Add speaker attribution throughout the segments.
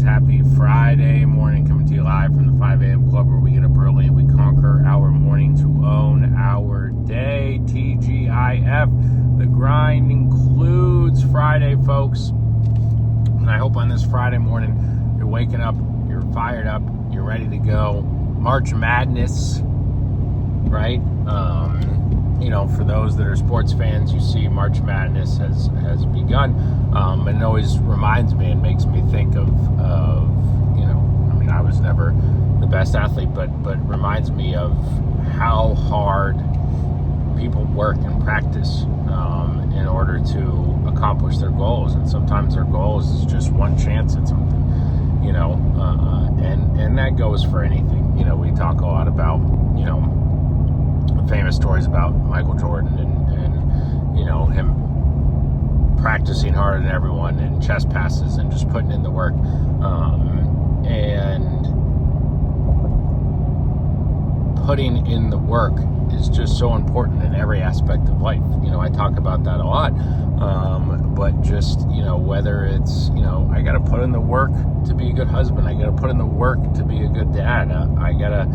Speaker 1: Happy Friday morning, coming to you live from the 5 a.m. club where we get up early and we conquer our morning to own our day. TGIF. The grind includes Friday, folks. And I hope on this Friday morning you're waking up, you're fired up, you're ready to go. March Madness, right? For those that are sports fans, you see March Madness has begun. And it always reminds me and makes me think of I was never the best athlete, but reminds me of how hard people work and practice in order to accomplish their goals. And sometimes their goals is just one chance at something, and that goes for anything. We talk a lot about, famous stories about Michael Jordan and him practicing harder than everyone and chest passes and just putting in the work. And putting in the work is just so important in every aspect of life. I talk about that a lot. But just, whether it's, I got to put in the work to be a good husband. I got to put in the work to be a good dad. I got to,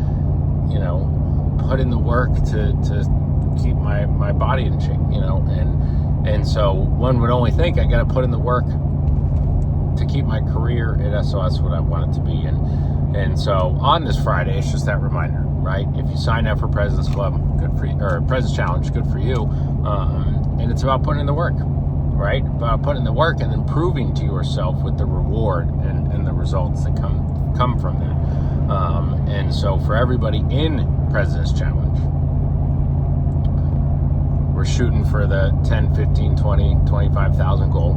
Speaker 1: put in the work to keep my body in shape, and so one would only think I got to put in the work to keep my career at SOS what I want it to be. And so on this Friday, it's just that reminder, right? If you sign up for President's Club, good for you, or President's Challenge, good for you. And it's about putting in the work, right? About putting in the work and then proving to yourself with the reward and the results that come from that. And so for everybody in President's Challenge, we're shooting for the 10, 15, 20, 25,000 goal.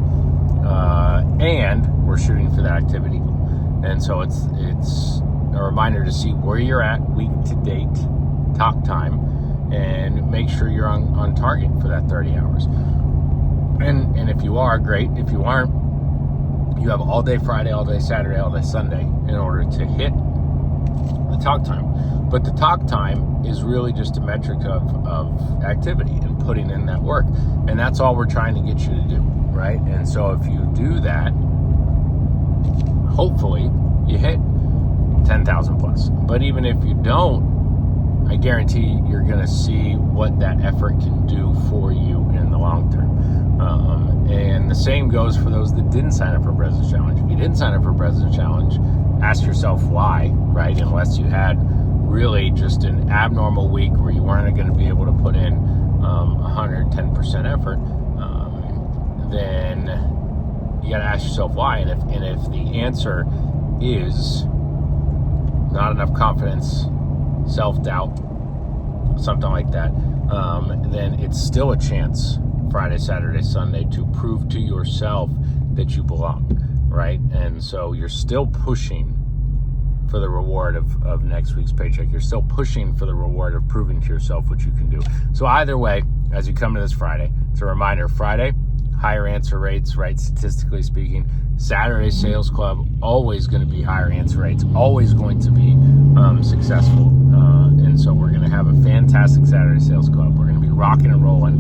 Speaker 1: And we're shooting for that activity goal. And so it's a reminder to see where you're at week to date, talk time, and make sure you're on target for that 30 hours. And if you are, great. If you aren't, you have all day Friday, all day Saturday, all day Sunday in order to hit the talk time. But the talk time is really just a metric of activity and putting in that work. And that's all we're trying to get you to do, right? And so if you do that, hopefully you hit 10,000 plus. But even if you don't, I guarantee you're going to see what that effort can do for you in the long term. And the same goes for those that didn't sign up for President's Challenge. If you didn't sign up for President's Challenge, ask yourself why, right? Unless you had really just an abnormal week where you weren't going to be able to put in 110% effort, then you got to ask yourself why. And if the answer is not enough confidence, self-doubt, something like that, then it's still a chance Friday, Saturday, Sunday to prove to yourself that you belong, right? And so you're still pushing for the reward of next week's paycheck. You're still pushing for the reward of proving to yourself what you can do. So either way, as you come to this Friday, it's a reminder, Friday, higher answer rates, right? Statistically speaking. Saturday Sales Club, always going to be higher answer rates, always going to be successful. And so we're going to have a fantastic Saturday Sales Club. We're going to be rocking and rolling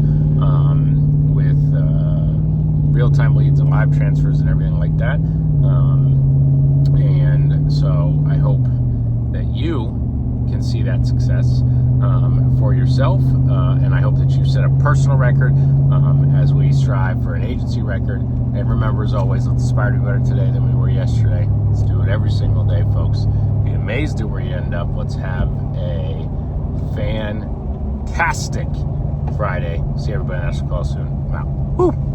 Speaker 1: with real-time leads and live transfers and everything like that. And so I hope that you can see that success for yourself, and I hope that you set a personal record as we strive for an agency record. And remember, as always, let's aspire to be better today than we were yesterday. Let's do it every single day, folks. Be amazed at where you end up. Let's have a fantastic Friday. See everybody on National Call soon. I'm out. Woo!